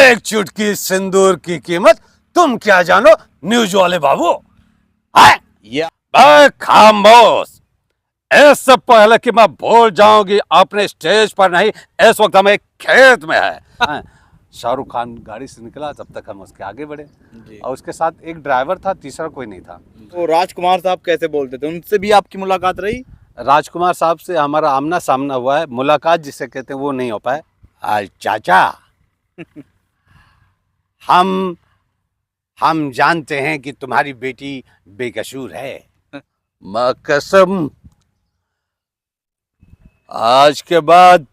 एक चुटकी सिंदूर की कीमत तुम क्या जानो न्यूज वाले बाबू। हाय खामोश। इससे पहले कि मैं भूल जाऊंगी अपने स्टेज पर नहीं, इस वक्त हम एक खेत में है। शाहरुख खान गाड़ी से निकला, तब तक हम उसके आगे बढ़े जी। और उसके साथ एक ड्राइवर था, तीसरा कोई नहीं था। तो राजकुमार साहब कैसे बोलते थे, उनसे भी आपकी मुलाकात रही? राजकुमार साहब से हमारा आमना सामना हुआ है, मुलाकात जिसे कहते हैं वो नहीं हो पाए। आज चाचा हम जानते हैं कि तुम्हारी बेटी बेकसूर है। माँ कसम, आज के बाद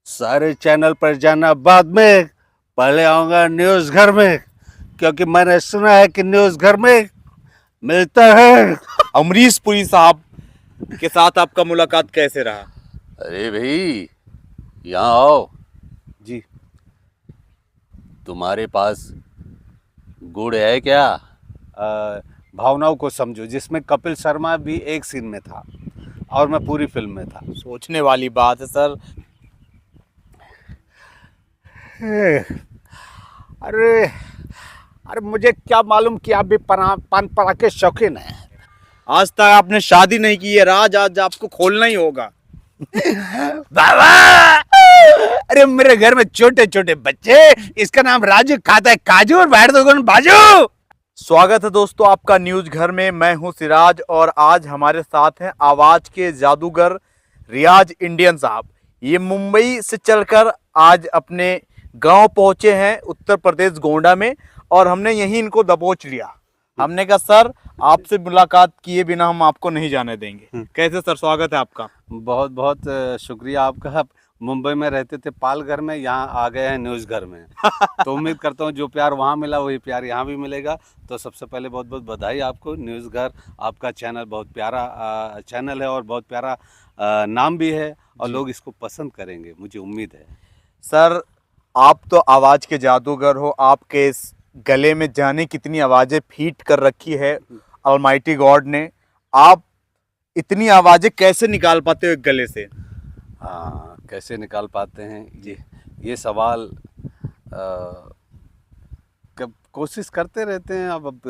सारे चैनल पर जाना बाद में, पहले आऊंगा न्यूज घर में, क्योंकि मैंने सुना है कि न्यूज घर में मिलता है। अमरीश पुरी साहब के साथ आपका मुलाकात कैसे रहा? अरे भाई यहाँ आओ जी। तुम्हारे पास गुड़ है क्या? भावनाओं को समझो, जिसमें कपिल शर्मा भी एक सीन में था और मैं पूरी फिल्म में था। सोचने वाली बात है सर। अरे अरे मुझे क्या मालूम कि आप भी पान पराके शौकीन हैं। आज तक आपने शादी नहीं की है राज, आज आपको खोलना ही होगा। बाबा, अरे मेरे घर में छोटे छोटे बच्चे, इसका नाम राजू, खाता है काजू और बैठ दो बाजू। स्वागत है दोस्तों आपका न्यूज घर में। मैं हूं सिराज और आज हमारे साथ हैं आवाज के जादूगर रियाज इंडियन साहब। ये मुंबई से चलकर आज अपने गांव पहुंचे हैं उत्तर प्रदेश गोंडा में, और हमने यहीं इनको दबोच लिया। हमने कहा सर आपसे मुलाकात किए बिना हम आपको नहीं जाने देंगे। कैसे सर, स्वागत है आपका। बहुत बहुत शुक्रिया आपका। मुंबई में रहते थे पालघर में, यहाँ आ गए हैं न्यूज़ घर में। तो उम्मीद करता हूँ जो प्यार वहाँ मिला वही प्यार यहाँ भी मिलेगा। तो सबसे पहले बहुत बहुत बधाई आपको। न्यूज़ घर आपका चैनल बहुत प्यारा चैनल है और बहुत प्यारा नाम भी है, और लोग इसको पसंद करेंगे, मुझे उम्मीद है। सर आप तो आवाज़ के जादूगर हो, आपके इस गले में जाने कितनी आवाज़ें फीट कर रखी है ऑलमाइटी गॉड ने। आप इतनी आवाज़ें कैसे निकाल पाते हो एक गले से? हाँ, कैसे निकाल पाते हैं ये सवाल कब कोशिश करते रहते हैं। अब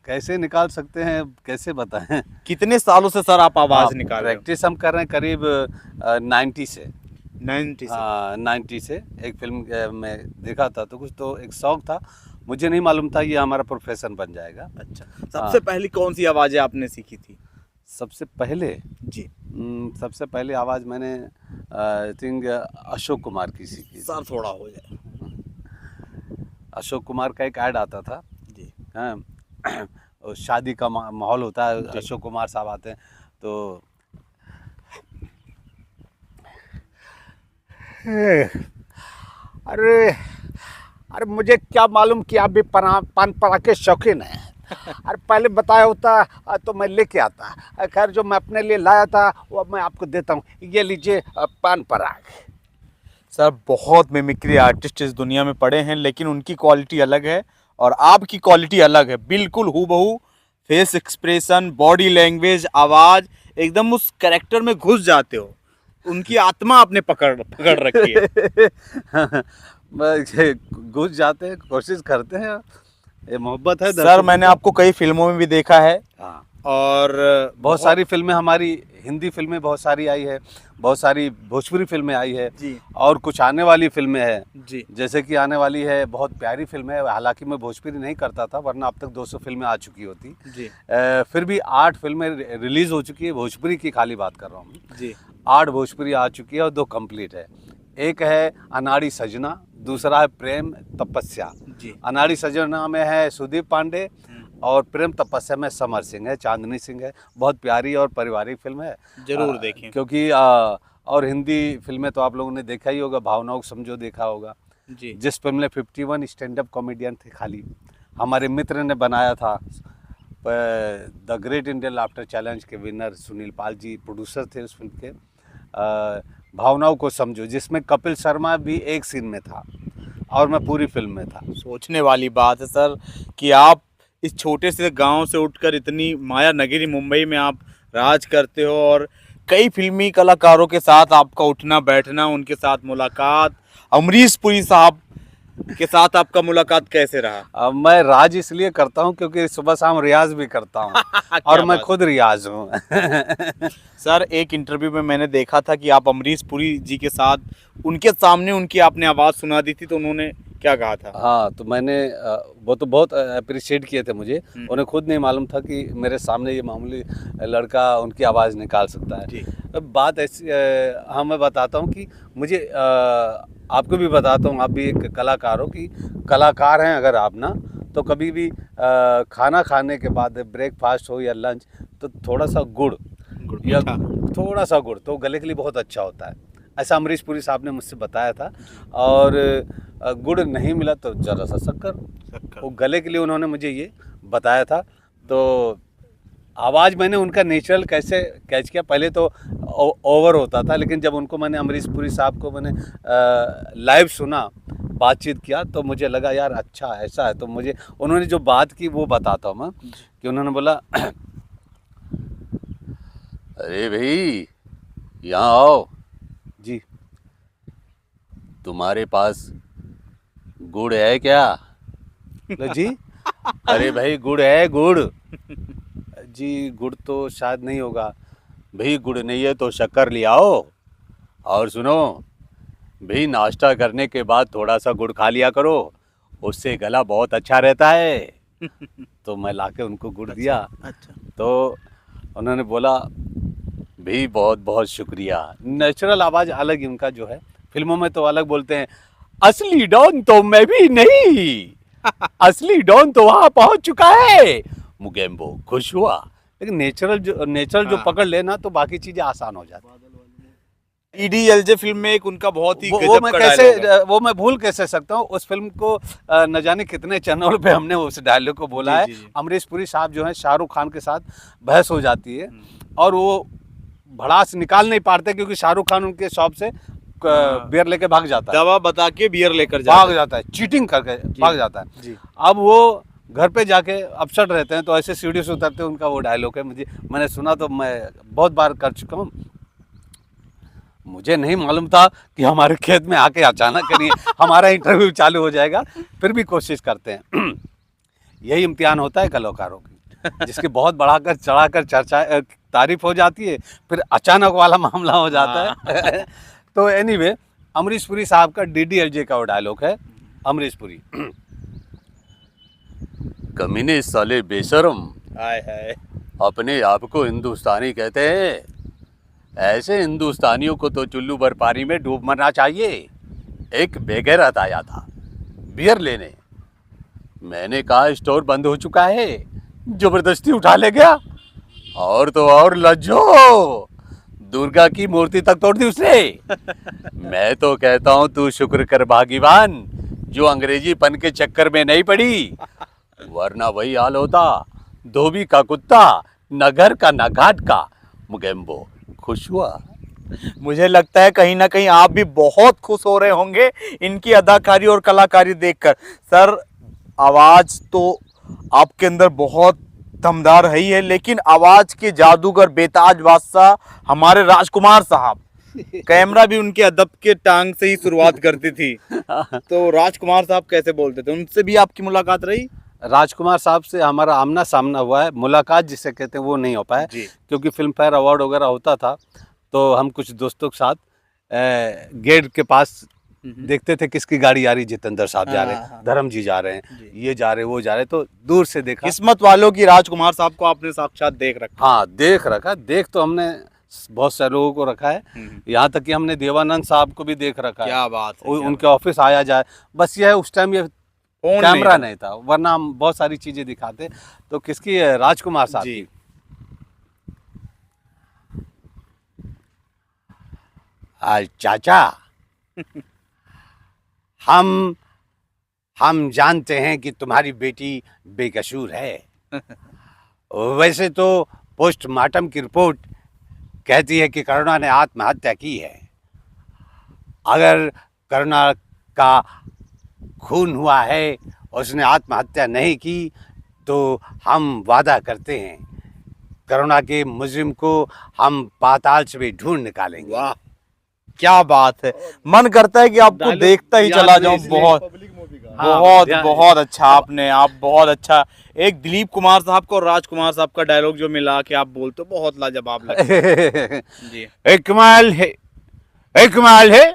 कैसे निकाल सकते हैं, कैसे बताएं। कितने सालों से सर आप आवाज़ निकाल रहे हो? प्रैक्टिस हम कर रहे हैं करीब 90 से। 90 से एक फिल्म में देखा था, तो कुछ तो एक शौक था, मुझे नहीं मालूम था ये हमारा प्रोफेशन बन जाएगा। अच्छा, सबसे पहली कौन सी आवाज़ें आपने सीखी थी? सबसे पहले जी सबसे पहले आवाज़ मैंने आई थिंक अशोक कुमार की सीखी। सर थोड़ा हो जाए। अशोक कुमार का एक ऐड आता था जी हाँ, शादी का माहौल होता है, अशोक कुमार साहब आते हैं तो अरे मुझे क्या मालूम कि आप भी पान पराके शौकीन हैं। अरे पहले बताया होता तो मैं लेके आता। खैर जो मैं अपने लिए लाया था वो मैं आपको देता हूँ, ये लीजिए पान पराग। सर बहुत मिमिक्री आर्टिस्ट इस दुनिया में पड़े हैं, लेकिन उनकी क्वालिटी अलग है और आपकी क्वालिटी अलग है। बिल्कुल हूबहू फेस एक्सप्रेशन, बॉडी लैंग्वेज, आवाज़, एकदम उस कैरेक्टर में घुस जाते हो। उनकी आत्मा आपने पकड़ रखी है। घुस जाते हैं, कोशिश करते हैं, ये मोहब्बत है सर। मैंने आपको कई फिल्मों में भी देखा है। हाँ, और बहुत सारी फिल्में हमारी, हिंदी फिल्में बहुत सारी आई है, बहुत सारी भोजपुरी फिल्में आई है जी, और कुछ आने वाली फिल्में हैं जी। जैसे कि आने वाली है बहुत प्यारी फिल्म है। हालांकि मैं भोजपुरी नहीं करता था, वरना अब तक 200 फिल्में आ चुकी होती जी। फिर भी 8 फिल्में रिलीज़ हो चुकी है, भोजपुरी की खाली बात कर रहा हूँ जी। 8 भोजपुरी आ चुकी है और 2 कंप्लीट है। एक है अनाड़ी सजना, दूसरा है प्रेम तपस्या। जी। अनाड़ी सजना में है सुदीप पांडे और प्रेम तपस्या में समर सिंह है, चांदनी सिंह है। बहुत प्यारी और पारिवारिक फिल्म है, जरूर देखें। क्योंकि और हिंदी फिल्में तो आप लोगों ने देखा ही होगा, भावनाओं को समझो देखा होगा जी। जिस फिल्म में 51 स्टैंड अप कॉमेडियन थे, खाली हमारे मित्र ने बनाया था। The great Indian laughter challenge के विनर सुनील पाल जी प्रोड्यूसर थे उस फिल्म के। भावनाओं को समझो, जिसमें कपिल शर्मा भी एक सीन में था और मैं पूरी फिल्म में था। सोचने वाली बात है सर कि आप इस छोटे से गांव से उठकर इतनी माया नगरी मुंबई में आप राज करते हो, और कई फिल्मी कलाकारों के साथ आपका उठना बैठना, उनके साथ मुलाकात। अमरीश पुरी साहब के साथ आपका मुलाकात कैसे रहा? अब मैं राज इसलिए करता हूँ क्योंकि सुबह शाम रियाज भी करता हूँ और मैं खुद रियाज हूँ। सर, एक इंटरव्यू में मैंने देखा था कि आप अमरीश पुरी जी के साथ उनके सामने उनकी आपने आवाज़ सुना दी थी, तो उन्होंने क्या कहा था? हाँ, तो मैंने वो तो बहुत अप्रिशिएट किए थे मुझे। उन्हें खुद नहीं मालूम था कि मेरे सामने ये मामूली लड़का उनकी आवाज़ निकाल सकता है। अब बात ऐसी हाँ, मैं बताता हूँ कि मुझे आपको भी बताता हूँ, आप भी एक कलाकार हो, कि कलाकार हैं अगर आप ना, तो कभी भी खाना खाने के बाद ब्रेकफास्ट हो या लंच, तो थोड़ा सा गुड़ या थोड़ा सा गुड़ तो गले के लिए बहुत अच्छा होता है। ऐसा अमरीश पुरी साहब ने मुझसे बताया था। और गुड़ नहीं मिला तो ज़रा सा शक्कर, वो गले के लिए उन्होंने मुझे ये बताया था। तो आवाज़ मैंने उनका नेचुरल कैसे कैच किया, पहले तो ओवर होता था, लेकिन जब उनको मैंने अमरीश पुरी साहब को मैंने लाइव सुना, बातचीत किया, तो मुझे लगा यार अच्छा ऐसा है। तो मुझे उन्होंने जो बात की वो बताता हूँ मैं, कि उन्होंने बोला अरे भाई यहाँ आओ जी, तुम्हारे पास गुड़ है क्या? लो जी, अरे भाई गुड़ है, गुड़ जी, गुड़ तो शायद नहीं होगा। भाई गुड़ नहीं है तो शक्कर ले आओ, और सुनो भाई नाश्ता करने के बाद थोड़ा सा गुड़ खा लिया करो, उससे गला बहुत अच्छा रहता है। तो मैं लाके उनको गुड़ दिया। अच्छा। तो उन्होंने बोला भाई बहुत बहुत शुक्रिया। नेचुरल आवाज़ अलग ही उनका जो है, फिल्मों में तो अलग बोलते हैं, असली डॉन तो मैं भी नहीं, असली डॉन तो वहाँ पहुँच चुका है। मुगेम्बो खुश हुआ। लेकिन नेचुरल जो पकड़ लेना तो बाकी चीज़ें आसान हो जाती। EDLJ फिल्म में एक उनका बहुत ही वो गजब मैं का कैसे डायलॉग है। वो मैं भूल कैसे सकता हूँ। उस फिल्म को न जाने कितने चैनल पे हमने उस डायलॉग को बोला है। जी। अमरीश पुरी साहब जो है शाहरुख खान के साथ बहस हो जाती है और वो भड़ास निकाल नहीं पाते क्योंकि शाहरुख खान उनके शॉप से बियर लेके भाग जाता है, दवा बता के बियर लेकर भाग जाता है, चीटिंग करके भाग जाता है जी। अब वो घर पे जाके अपसेट रहते हैं, तो ऐसे सीढ़ी से उतरते हैं, उनका वो डायलॉग है। मैंने सुना तो मैं बहुत बार कर चुका हूँ। मुझे नहीं मालूम था कि हमारे खेत में आके अचानक कहीं हमारा इंटरव्यू चालू हो जाएगा, फिर भी कोशिश करते हैं। यही इम्तिहान होता है कलाकारों की, जिसकी बहुत बढ़ाकर चढ़ाकर चर्चा तारीफ हो जाती है, फिर अचानक वाला मामला हो जाता है। तो एनीवे, अमरीश पुरी साहब का DDLJ का वो डायलॉग है। अमरीश पुरी, कमीने साले बेशरम, हाय हाय, अपने आप को हिंदुस्तानी कहते हैं, ऐसे हिंदुस्तानियों को तो चुल्लू भर पानी में डूब मरना चाहिए। एक बेगैरत आया था बियर लेने, मैंने कहा स्टोर बंद हो चुका है, जबरदस्ती उठा ले गया, और तो और लज्जो दुर्गा की मूर्ति तक तोड़ दी उसने। मैं तो कहता हूँ तू शुक्र कर भागीवान जो अंग्रेजी पन के चक्कर में नहीं पड़ी, वरना वही हाल होता, धोबी का कुत्ता, न घर का न घाट का। मुगेम्बो खुश हुआ। मुझे लगता है कहीं ना कहीं आप भी बहुत खुश हो रहे होंगे इनकी अदाकारी और कलाकारी देखकर। सर, आवाज तो आपके अंदर बहुत दमदार है ही है, लेकिन आवाज के जादूगर बेताज बादशाह हमारे राजकुमार साहब, कैमरा भी उनके अदब के टांग से ही शुरुआत करती थी। तो राजकुमार साहब कैसे बोलते थे, उनसे भी आपकी मुलाकात रही? राजकुमार साहब से हमारा आमना सामना हुआ है, मुलाकात जिसे कहते हैं वो नहीं हो पाया, क्योंकि फिल्म फेयर अवार्ड वगैरह होता था तो हम कुछ दोस्तों के साथ गेट के पास देखते थे किसकी गाड़ी आ रही, जितेंद्र साहब जा रहे हैं, धर्म जी जा रहे हैं, ये जा रहे वो जा रहे, तो दूर से देखा। किस्मत वालों की राजकुमार साहब को आपने साक्षात देख रखा। हाँ, देख रखा, देख तो हमने बहुत सारे लोगों को रखा है, यहाँ तक कि हमने देवानंद साहब को भी देख रखा है। क्या बात है, उनके ऑफिस आया जाए, बस यह उस टाइम ये कैमरा नहीं था, वरना हम बहुत सारी चीजें दिखाते। तो किसकी, राजकुमार साहब की। चाचा, हम जानते हैं कि तुम्हारी बेटी बेकसूर है। वैसे तो पोस्टमार्टम की रिपोर्ट कहती है कि करुणा ने आत्महत्या की है। अगर करुणा का खून हुआ है, उसने आत्महत्या नहीं की, तो हम वादा करते हैं करुणा के मुजरिम को हम पाताल से भी ढूंढ निकालेंगे। वाह, क्या बात है, मन करता है कि आपको देखता ही चला जाऊं। बहुत हाँ, बहुत ध्यान- बहुत अच्छा आपने, आप बहुत अच्छा। एक दिलीप कुमार साहब को और राजकुमार साहब का डायलॉग जो मिला कि आप बोलते हो, बहुत लाजवाब लगता है जी। एक कमाल है, एक कमाल है,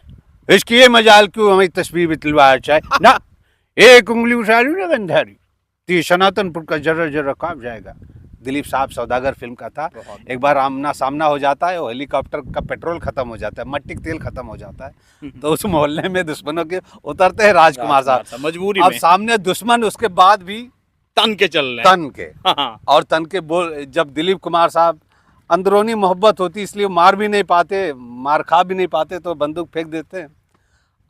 इसकी ये मजाल क्यों हमें तस्वीर भी दिलवाया चाहे ना, एक उंगली उठारी ना गंधारी, तो ये सनातनपुर का जर्रा जर्रा कांप जाएगा। दिलीप साहब सौदागर फिल्म का था। एक बार आमना सामना हो जाता है, वो हेलीकॉप्टर का पेट्रोल खत्म हो जाता है, मट्टी का तेल खत्म हो जाता है, तो उस मोहल्ले में दुश्मनों के उतरते हैं राजकुमार साहब मजबूरी अब में सामने दुश्मन, उसके बाद भी तन के चल रहे हैं। तन के हाँ। और तन के बोल, जब दिलीप कुमार साहब अंदरूनी मोहब्बत होती इसलिए मार भी नहीं पाते, मार खा भी नहीं पाते, तो बंदूक फेंक देते हैं,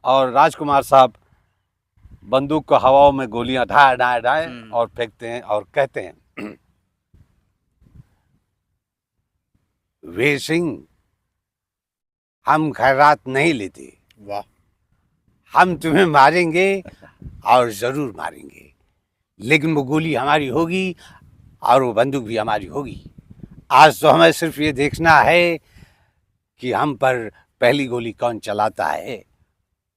और राजकुमार साहब बंदूक को हवाओं में गोलियां ढाए ढाए ढाए और फेंकते हैं और कहते हैं, वीर सिंह, हम खैरात नहीं लेते, वाह। हम तुम्हें मारेंगे और जरूर मारेंगे, लेकिन वो गोली हमारी होगी और वो बंदूक भी हमारी होगी। आज तो हमें सिर्फ ये देखना है कि हम पर पहली गोली कौन चलाता है।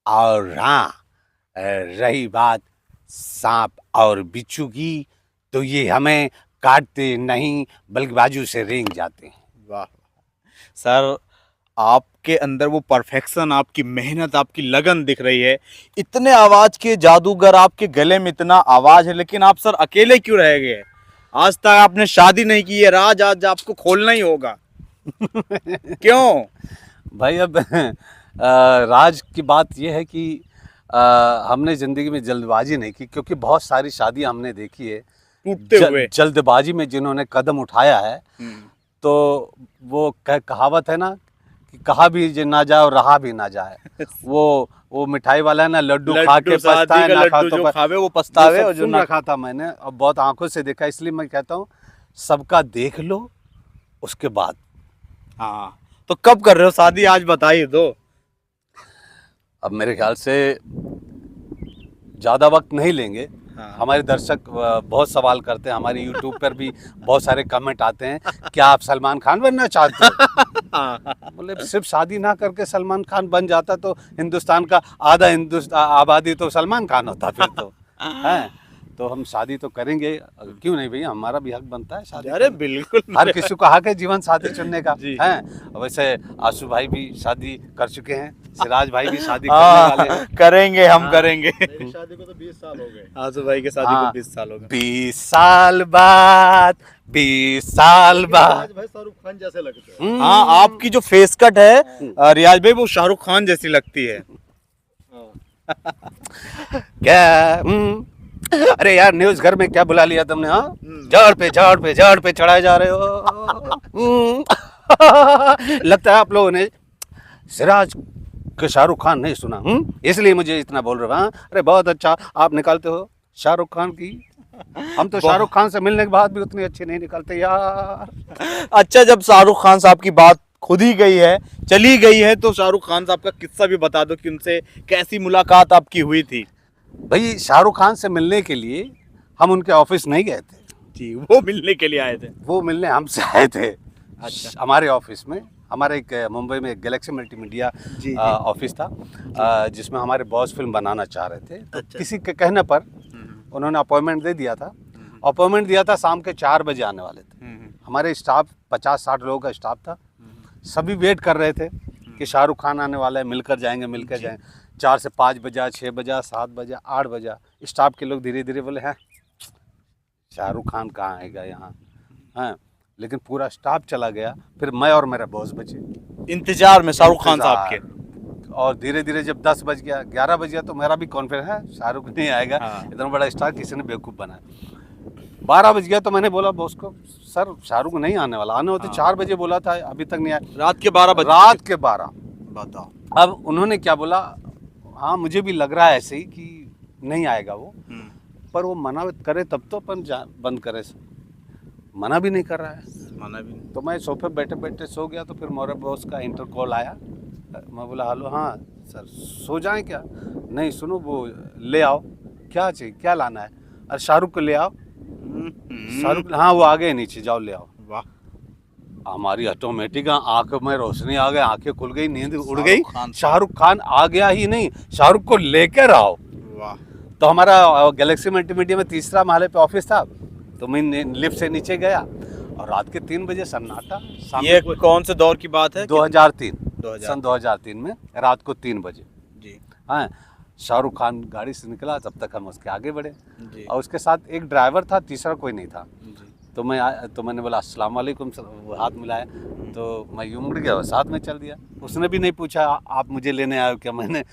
और हाँ, रही बात सांप और बिच्छू की, तो ये हमें काटते नहीं बल्कि बाजू से रेंग जाते हैं। वाह सर, आपके अंदर वो परफेक्शन, आपकी मेहनत, आपकी लगन दिख रही है। इतने आवाज के जादूगर, आपके गले में इतना आवाज है, लेकिन आप सर अकेले क्यों रह गए? आज तक आपने शादी नहीं की है, राज आज आपको खोलना ही होगा। क्यों भाई अब राज की बात यह है कि हमने ज़िंदगी में जल्दबाजी नहीं की, क्योंकि बहुत सारी शादियां हमने देखी है टूटते हुए। जल्दबाजी में जिन्होंने कदम उठाया है, तो वो कहावत है ना कि कहा भी ना जाए और रहा भी ना जाए। वो मिठाई वाला है ना, लड्डू खा के पछताए ना खा तो खावे वो पछतावे, और जो ना रखा था मैंने और बहुत आंखों से देखा, इसलिए मैं कहता हूँ सबका देख लो उसके बाद। हाँ, तो कब कर रहे हो शादी, आज बताइए तो। अब मेरे ख्याल से ज़्यादा वक्त नहीं लेंगे। हाँ। हमारे दर्शक बहुत सवाल करते हैं, हमारे यूट्यूब पर भी बहुत सारे कमेंट आते हैं, क्या आप सलमान खान बनना चाहते हो? बोले सिर्फ शादी ना करके सलमान खान बन जाता तो हिंदुस्तान का आधा आबादी तो सलमान खान होता फिर तो है। तो हम शादी तो करेंगे, क्यों नहीं भैया, हमारा भी हक बनता है शादी। अरे बिल्कुल, हर किसी को हक है जीवन साथी चुनने का जी। है। वैसे आशु भाई भी शादी कर चुके हैं, सिराज भाई भी शादी करने वाले हैं। करेंगे, हम करेंगे। मेरी शादी को तो 20 साल हो गए। आसू भाई के शादी हाँ। को 20 साल हो गए। 20 साल बाद, 20 साल बाद। आज भाई शाहरुख खान जैसे लगते हैं। हाँ, आपकी जो फेस कट है रियाज भाई, वो शाहरुख खान जैसी लगती है। क्या अरे यार, न्यूज़ घर में क्या बुला लिया तुमने? हाँ, झाड़ पे चढ़ाए जा रहे हो। लगता है आप लोगों ने सिराज के शाहरुख खान नहीं सुना, इसलिए मुझे इतना बोल रहे हो। हाँ, अरे बहुत अच्छा आप निकालते हो शाहरुख खान की। हम तो शाहरुख खान से मिलने के बाद भी उतनी अच्छी नहीं निकलते यार। अच्छा, जब शाहरुख खान साहब की बात खुद ही गई है, चली गई है, तो शाहरुख खान साहब का किस्सा भी बता दो कि उनसे कैसी मुलाकात आपकी हुई थी। भाई, शाहरुख खान से मिलने के लिए हम उनके ऑफिस नहीं गए थे जी, वो मिलने के लिए आए थे। वो मिलने हमसे आए थे। अच्छा। हमारे ऑफिस में, हमारे एक मुंबई में एक गैलेक्सी मल्टीमीडिया जी। ऑफिस था, जिसमें हमारे बॉस फिल्म बनाना चाह रहे थे। तो अच्छा। किसी के कहने पर उन्होंने अपॉइंटमेंट दे दिया था। अपॉइंटमेंट दिया था, शाम के 4 बजे आने वाले थे। हमारे स्टाफ 50-60 लोगों का स्टाफ था। सभी वेट कर रहे थे कि शाहरुख खान आने वाला है, मिलकर जाएंगे। 4 से 5 बजा, 6 बजा, 7 बजा, 8 बजा। स्टाफ के लोग धीरे धीरे बोले, हैं शाहरुख खान कहाँ आएगा यहाँ, हैं। लेकिन पूरा स्टाफ चला गया, फिर मैं और मेरा बॉस बचे इंतजार में शाहरुख खान साहब के। और धीरे धीरे जब 10 बज गया, 11 बज गया, तो मेरा भी कॉन्फिडेंस है शाहरुख नहीं आएगा। हाँ। इतना बड़ा स्टार किसी ने बेवकूफ़ बनाया। 12 बज गया तो मैंने बोला बॉस को, सर शाहरुख नहीं आने वाला, आने होते 4 बजे बोला था, अभी तक नहीं आया। रात के 12 बजे। रात के 12। बताओ। अब उन्होंने क्या बोला, हाँ मुझे भी लग रहा है ऐसे ही कि नहीं आएगा वो, पर वो मना करे तब तो अपन बंद करे। मना भी नहीं कर रहा है, माना भी। तो मैं सोफे बैठे बैठे सो गया। तो फिर मेरे बॉस का इंटर कॉल आया। मैं बोला हेलो, हाँ सर सो जाएं क्या? नहीं सुनो, वो ले आओ, क्या चाहिए, क्या लाना है? अरे शाहरुख को ले आओ। शाहरुख, हाँ वो आ गए नीचे, जाओ ले आओ। वाह, हमारी ऑटोमेटिक आंखों में रोशनी आ गई, आंखें खुल गई, नींद उड़ गई। शाहरुख खान। शाहरुख खान आ गया ही नहीं, शाहरुख को लेकर आओ। वाह। तो हमारा गैलेक्सी मल्टीमीडिया में तीसरा माले पे ऑफिस था, तो मैं लिफ्ट से नीचे गया और रात के 3 बजे सन्नाटा। ये कौन से दौर की बात है? 2003 सन 2003 में रात को 3 बजे जी। हाँ, शाहरुख खान गाड़ी से निकला, तब तक हम उसके आगे बढ़े जी। और उसके साथ एक ड्राइवर था, तीसरा कोई नहीं था। जी। तो मैंने बोला अस्सलाम वालेकुम, वो हाथ मिलाया, तो मैं यूँ मुड़ गया और साथ में चल दिया। उसने भी नहीं पूछा आप मुझे लेने आए हो क्या, मैंने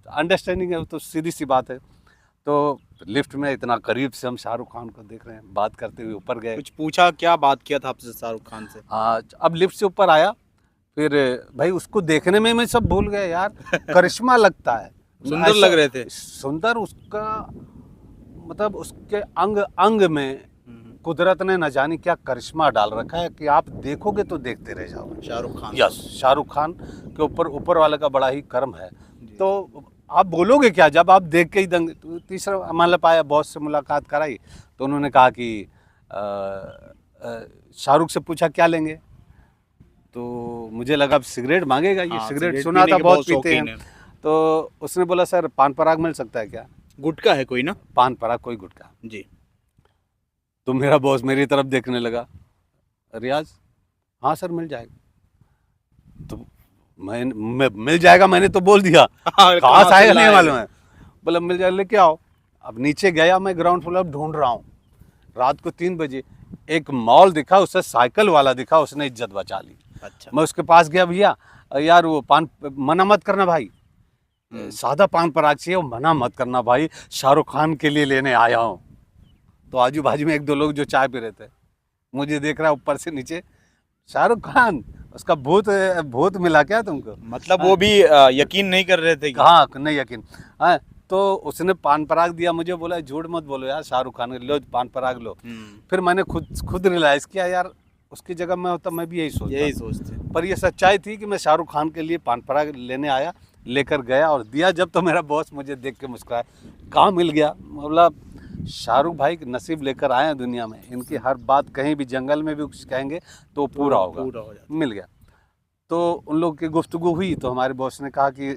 अंडरस्टैंडिंग है, तो सीधी सी बात है। तो लिफ्ट में इतना करीब से हम शाहरुख खान को देख रहे हैं, बात करते हुए ऊपर गए। कुछ पूछा, क्या बात किया था आपसे शाहरुख खान से? अब लिफ्ट से ऊपर आया, फिर भाई उसको देखने में मैं सब भूल गया यार, करिश्मा लगता है, सुंदर लग रहे थे। सुंदर, उसका मतलब उसके अंग अंग में कुदरत ने न जाने क्या करिश्मा डाल रखा है कि आप देखोगे तो देखते रह जाओगे। शाहरुख खान, यस, शाहरुख खान के ऊपर वाले का बड़ा ही कर्म है। तो आप बोलोगे क्या जब आप देख के ही दंग। तो तीसरा मामला पाया, बॉस से मुलाकात कराई, तो उन्होंने कहा कि शाहरुख से पूछा क्या लेंगे, तो मुझे लगा अब सिगरेट मांगेगा ये। सिगरेट सुना था बहुत पीते हैं। तो उसने बोला सर पान पराग मिल सकता है क्या? गुटखा है कोई ना? पान पराग कोई गुटखा जी। तो मेरा बॉस मेरी तरफ देखने लगा, रियाज हाँ सर मिल जाएगा। तो मैं मिल जाएगा मैंने तो बोल दिया, कहाँ से आएगा नहीं मालूम है। बोला मिल जाएगा, लेके आओ। अब नीचे गया मैं, ग्राउंड फ्लोर ढूंढ रहा हूँ, रात को 3 बजे एक मॉल दिखा, उससे साइकिल वाला दिखा, उसने इज्जत बचा ली। अच्छा। मैं उसके पास गया, भैया यार वो पान मना मत करना भाई, सादा पान पराग चाहिए, वो मना मत करना भाई, शाहरुख खान के लिए लेने आया हूँ। तो आजू बाजू में 1-2 लोग जो चाय पी रहे थे, मुझे देख रहा है ऊपर से नीचे, शाहरुख खान, उसका भूत मिला क्या तुमको? मतलब वो भी यकीन नहीं कर रहे थे कि... हाँ नहीं यकीन। हाँ, तो उसने पान पराग दिया मुझे, बोला झूठ मत बोलो यार, शाहरुख खान लो पान पराग लो। फिर मैंने खुद रियलाइज़ किया यार, उसकी जगह मैं होता मैं भी यही सोचते, पर ये सच्चाई थी कि मैं शाहरुख खान के लिए पान पराग लेने आया, लेकर गया और दिया। जब तो मेरा बॉस मुझे देख के मुस्कुराया, कहाँ मिल गया। मतलब शाहरुख भाई नसीब लेकर आए हैं दुनिया में, इनकी हर बात कहीं भी जंगल में भी कुछ कहेंगे तो पूरा होगा, मिल गया। तो उन लोग की गुफ्तगू हुई, तो हमारे बॉस ने कहा कि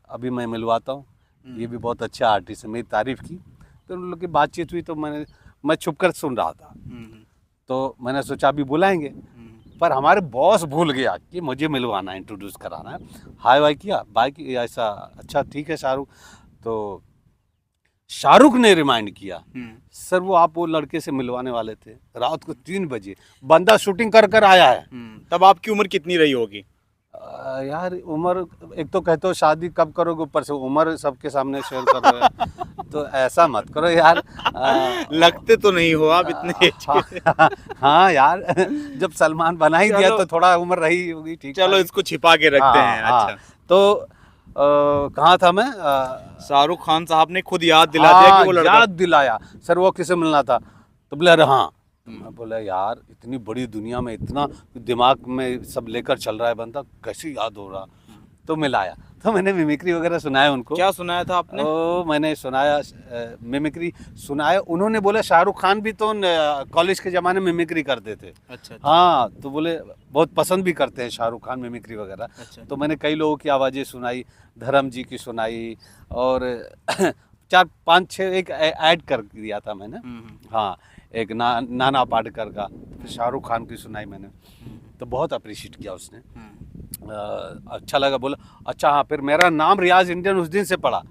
अभी मैं मिलवाता हूँ, ये भी बहुत अच्छा आर्टिस्ट है, मेरी तारीफ़ की। तो उन लोग की बातचीत हुई, तो मैं छुप कर सुन रहा था, तो मैंने सोचा अभी बुलाएंगे, पर हमारे बॉस भूल गया कि मुझे मिलवाना है, इंट्रोड्यूस कराना है। हाय वाई किया, बाय की, ऐसा अच्छा ठीक है शाहरुख। तो शाहरुख ने रिमाइंड किया, सर वो लड़के से मिलवाने वाले थे, रात को 3 बजे बंदा शूटिंग कर आया है। तब आपकी उम्र कितनी रही होगी? यार उम्र, एक तो कहते हो शादी कब करोगे, ऊपर से उम्र सबके सामने शेयर कर रहे हो, तो ऐसा मत करो यार। लगते तो नहीं हो आप इतने। हाँ यार, जब सलमान बना ही दिया तो थोड़ा उम्र रही होगी, ठीक। चलो इसको छिपा के रखते हैं। अच्छा, तो कहाँ था मैं? शाहरुख खान साहब ने खुद याद दिला दिया कि वो लड़का, याद दिलाया, सर वो किसे मिलना था? तो बोले अरे हाँ। मैं बोला यार इतनी बड़ी दुनिया में इतना दिमाग में सब लेकर चल रहा है बंदा, कैसे याद हो रहा? तो मिलाया, तो मैंने मिमिक्री वगैरह सुनाया उनको। क्या सुनाया था आपने? मैंने सुनाया, मिमिक्री सुनाया। उन्होंने बोला शाहरुख खान भी तो कॉलेज के ज़माने में मिमिक्री करते थे। अच्छा। हाँ, तो बोले बहुत पसंद भी करते हैं शाहरुख खान मिमिक्री वगैरह। अच्छा। तो मैंने कई लोगों की आवाज़ें सुनाई, धर्म जी की सुनाई, और 4-5-6 एक ऐड कर दिया था मैंने। हाँ, एक नाना पाटेकर का, शाहरुख खान की सुनाई मैंने, तो बहुत अप्रिशिएट किया उसने। अच्छा लगा, बोला अच्छा हाँ। फिर मेरा नाम रियाज इंडियन उस दिन से पड़ा,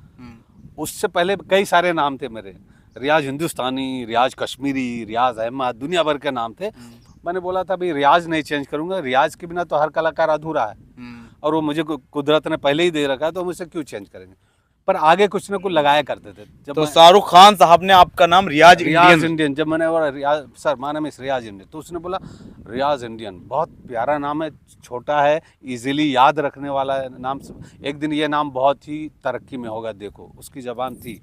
उससे पहले कई सारे नाम थे मेरे, रियाज हिंदुस्तानी, रियाज कश्मीरी, रियाज अहमद, दुनिया भर के नाम थे। मैंने बोला था भाई रियाज नहीं चेंज करूँगा, रियाज के बिना तो हर कलाकार अधूरा है, और वो मुझे कुदरत ने पहले ही दे रखा है, तो हम इसे क्यों चेंज करेंगे। पर आगे कुछ ना कुछ लगाया करते थे। जब तो शाहरुख खान साहब ने आपका नाम रियाज इंडियन, जब मैंने बोला Riyaz sir my name is Riyaz Indian, तो उसने बोला रियाज इंडियन बहुत प्यारा नाम है, छोटा है, इजीली याद रखने वाला है नाम, एक दिन ये नाम बहुत ही तरक्की में होगा, देखो उसकी ज़बान थी।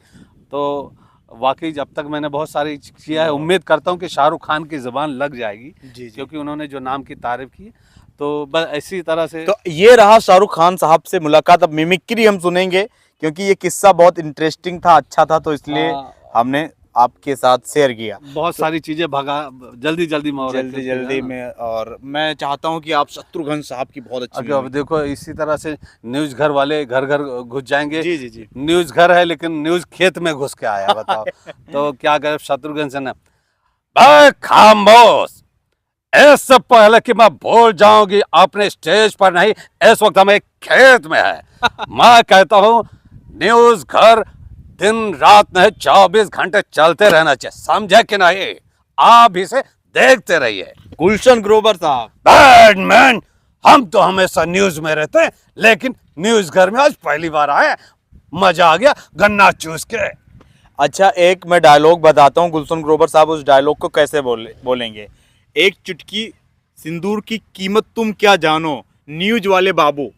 तो वाकई जब तक मैंने बहुत सारी किया है, उम्मीद करता हूँ कि शाहरुख खान की ज़बान लग जाएगी, क्योंकि उन्होंने जो नाम की तारीफ़ की। तो बस इसी तरह से तो ये रहा शाहरुख खान साहब से मुलाकात। अब मिमिक्री हम सुनेंगे, क्योंकि ये किस्सा बहुत इंटरेस्टिंग था, अच्छा था, तो इसलिए हमने आपके साथ शेयर किया। बहुत सारी चीजें भगा जल्दी जल्दी में हो रही जल्दी थी, जल्दी है ना? में, और मैं चाहता हूँ कि आप शत्रुघ्न साहब की बहुत अच्छी अगर अब movie- देखो इसी तरह से न्यूज घर वाले घर घर घुस जाएंगे। जी जी जी। न्यूज घर है लेकिन न्यूज खेत में घुस के आया, बताओ। तो क्या करे शत्रुघ्न सिन्हा, भाई खामोश, इससे पहले कि मैं भूल जाऊंगी अपने स्टेज पर नहीं, इस वक्त हमें खेत में है। मैं कहता हूँ न्यूज घर दिन रात नहीं 24 घंटे चलते रहना चाहिए, समझे कि नहीं? आप इसे देखते रहिए। गुलशन ग्रोवर साहब। बैडमैन, हम तो हमेशा न्यूज में रहते हैं लेकिन न्यूज घर में आज पहली बार आए, मजा आ गया गन्ना चूस के। अच्छा, एक मैं डायलॉग बताता हूँ, गुलशन ग्रोवर साहब उस डायलॉग को कैसे बोलेंगे। एक चुटकी सिंदूर की कीमत तुम क्या जानो, न्यूज वाले बाबू।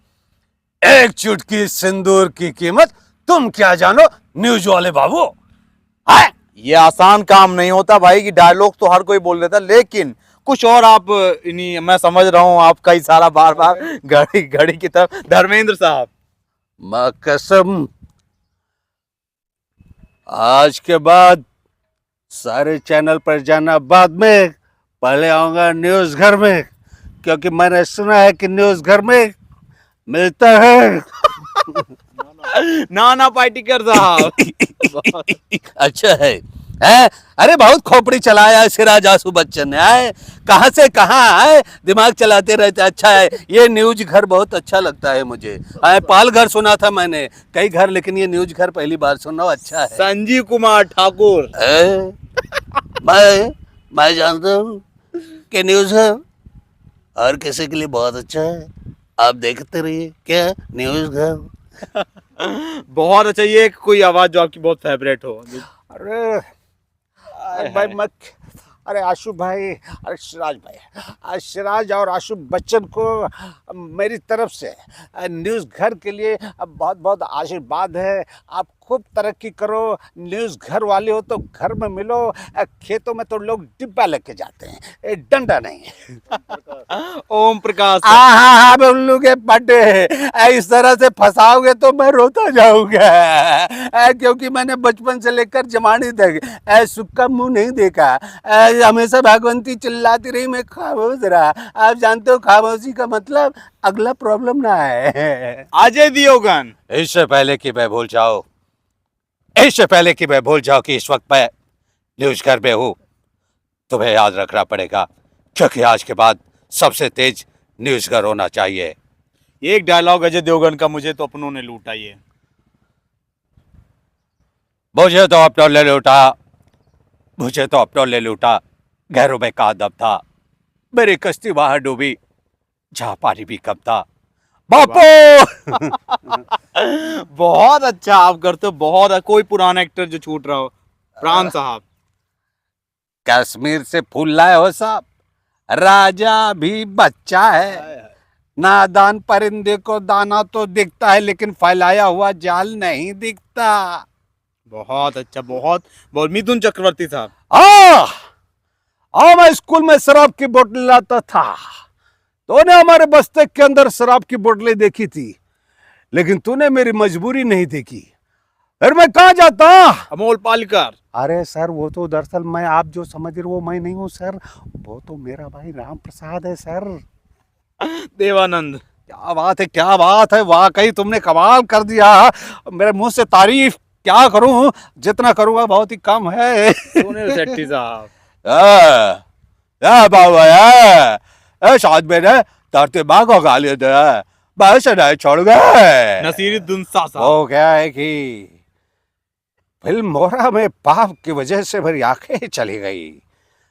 एक चुटकी सिंदूर की कीमत तुम क्या जानो, न्यूज वाले बाबू। है? ये आसान काम नहीं होता भाई कि डायलॉग तो हर कोई बोल देता, लेकिन कुछ और आप इन्हीं, मैं समझ रहा हूँ आपका इशारा बार बार घड़ी घड़ी की तरफ। धर्मेंद्र साहब। माँ कसम, आज के बाद सारे चैनल पर जाना बाद में, पहले आऊंगा न्यूज घर में, क्योंकि मैंने सुना है कि न्यूज घर में मिलता है नाना पाटेकर साहब। अच्छा है, हैं? अरे बहुत खोपड़ी चलाया सिराज आसू बच्चन ने, आए कहाँ से कहाँ आए, दिमाग चलाते रहते। अच्छा है, ये न्यूज घर बहुत अच्छा लगता है मुझे। पाल घर सुना था मैंने कई घर, लेकिन ये न्यूज घर पहली बार सुना, अच्छा है। संजीव कुमार ठाकुर। मैं जानता हूँ कि न्यूज है हर किसी के लिए बहुत अच्छा है, आप देखते रहिए क्या न्यूज घर। बहुत अच्छा। ये कोई आवाज जो आपकी बहुत फेवरेट हो। अरे भाई मत, अरे आशु भाई, अरे सिराज भाई, सिराज और आशु बच्चन को मेरी तरफ से न्यूज़ घर के लिए बहुत बहुत आशीर्वाद है। आप खूब तरक्की करो, न्यूज़ घर वाले हो तो घर में मिलो, खेतों में तो लोग डिब्बा लेके जाते हैं, डंडा नहीं। ओम प्रकाश। हाँ, उल्लू के पट्टे, इस तरह से फंसाओगे तो मैं रोता जाऊंगा, क्योंकि मैंने बचपन से लेकर जमाने तक सुख का मुंह नहीं देखा। हमेशा भागवंती चिल्लाती रही, मैं खामोश रहा। आप जानते हो खामोशी का मतलब अगला प्रॉब्लम ना है। अजय दियोगन। इससे पहले कि मैं भूल जाऊं, कि इस वक्त मैं न्यूज घर पे हूँ, तुम्हें याद रखना पड़ेगा, क्योंकि आज के बाद सबसे तेज न्यूज घर होना चाहिए। एक डायलॉग अजय देवगन का मुझे तो अपनों ने लूटा। ये मुझे तो अपनों ले लूटा, गहरों में का दब था, मेरी कश्ती वहां डूबी जहां पानी भी कम था। बापू। बहुत अच्छा आप करते हो, बहुत। कोई पुराना एक्टर जो छूट रहा हो। प्राण साहब। कश्मीर से फूल लाए हो साहब, राजा भी बच्चा है। नादान परिंदे को दाना तो दिखता है, लेकिन फैलाया हुआ जाल नहीं दिखता। बहुत अच्छा, बहुत बहुत। मिथुन चक्रवर्ती साहब। मैं स्कूल में शराब की बोतल लाता था, तूने हमारे बस्ते के अंदर शराब की बोतलें देखी थी, लेकिन तूने मेरी मजबूरी नहीं देखी। फिर मैं कहाँ जाता? अमोल पालेकर। अरे सर, वो तो दरअसल मैं, आप जो समझ रहे हो वो मैं नहीं हूँ सर, वो तो मेरा भाई राम प्रसाद है सर। देवानंद। क्या बात है, वाकई तुमने कमाल कर दिया। मेरे मुंह से तारीफ क्या करूं, जितना करूंगा बहुत ही कम है। सुनील शेट्टी साहब। बाबा शायद मैंने धरती माँ को गाली दे, बस नहीं छोड़ गए। नसीरुद्दीन शाह साहब। वो क्या है कि फिल्म मोरा में पाप की वजह से मेरी आंखें चली गई,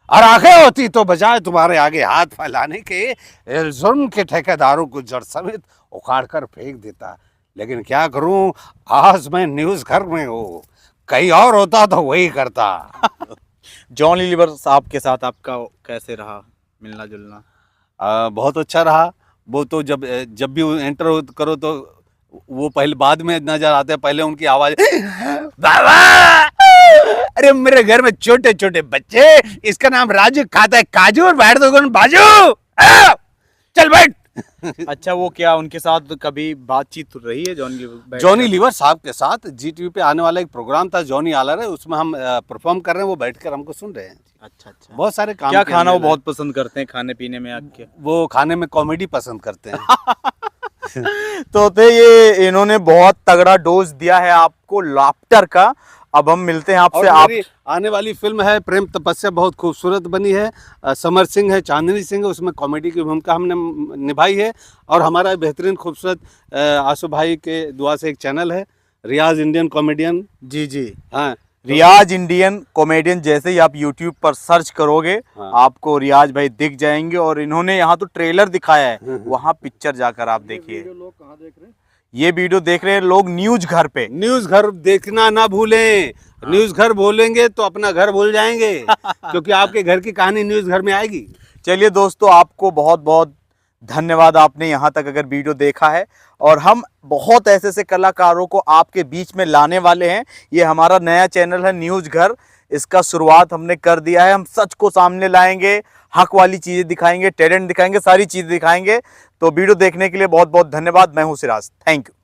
और आंखें होती तो बजाय तुम्हारे आगे हाथ फैलाने के जुर्म के ठेकेदारों को जड़ समेत उखाड़ कर फेंक देता। लेकिन क्या करूं, आज मैं न्यूज घर में हूँ, कहीं और होता तो वही करता। जॉनी लीवर साहब के साथ आपका कैसे रहा मिलना जुलना? बहुत अच्छा रहा। वो तो जब भी एंटर करो तो वो पहले बाद में नजर आते हैं, पहले उनकी आवाज बाबा। अरे मेरे घर में छोटे छोटे बच्चे, इसका नाम राजू, खाता है काजू और बैठ दो बाजू, चल बैठ। अच्छा, वो क्या उनके साथ कभी बातचीत रही है जॉनी लीवर साहब के साथ जी टीवी पे आने वाला एक प्रोग्राम था जॉनी आलर है, उसमें हम परफॉर्म कर रहे हैं, वो बैठकर हमको सुन रहे हैं। अच्छा अच्छा। बहुत सारे काम क्या किए खाना वो हमने। बहुत पसंद करते हैं खाने पीने में आपके? वो खाने में कॉमेडी पसंद करते हैं। तो ये इन्होंने बहुत तगड़ा डोज दिया है आपको लाफ्टर का। अब हम मिलते हैं और आपसे। आप मेरी आने वाली फिल्म है प्रेम तपस्या, बहुत खूबसूरत बनी है। समर सिंह है, चांदनी सिंह है, उसमें कॉमेडी की भूमिका हमने निभाई है। और हमारा बेहतरीन खूबसूरत आशु भाई के दुआ से एक चैनल है रियाज इंडियन कॉमेडियन। जी जी, हाँ, रियाज इंडियन कॉमेडियन जैसे ही आप यूट्यूब पर सर्च करोगे हाँ। आपको रियाज भाई दिख जाएंगे। और इन्होंने यहाँ तो ट्रेलर दिखाया है, वहाँ पिक्चर जाकर आप देखिए। लोग कहाँ देख रहे हैं? ये वीडियो देख रहे हैं लोग न्यूज घर पे। न्यूज घर देखना ना भूलें। न्यूज घर बोलेंगे तो अपना घर भूल जाएंगे, क्योंकि आपके घर की कहानी न्यूज घर में आएगी। चलिए दोस्तों, आपको बहुत बहुत धन्यवाद, आपने यहाँ तक अगर वीडियो देखा है। और हम बहुत ऐसे ऐसे कलाकारों को आपके बीच में लाने वाले हैं। ये हमारा नया चैनल है न्यूज घर, इसका शुरुआत हमने कर दिया है। हम सच को सामने लाएंगे, हक वाली चीज़ें दिखाएंगे, टैलेंट दिखाएंगे, सारी चीज़ें दिखाएंगे। तो वीडियो देखने के लिए बहुत बहुत धन्यवाद। मैं हूँ सिराज, थैंक यू।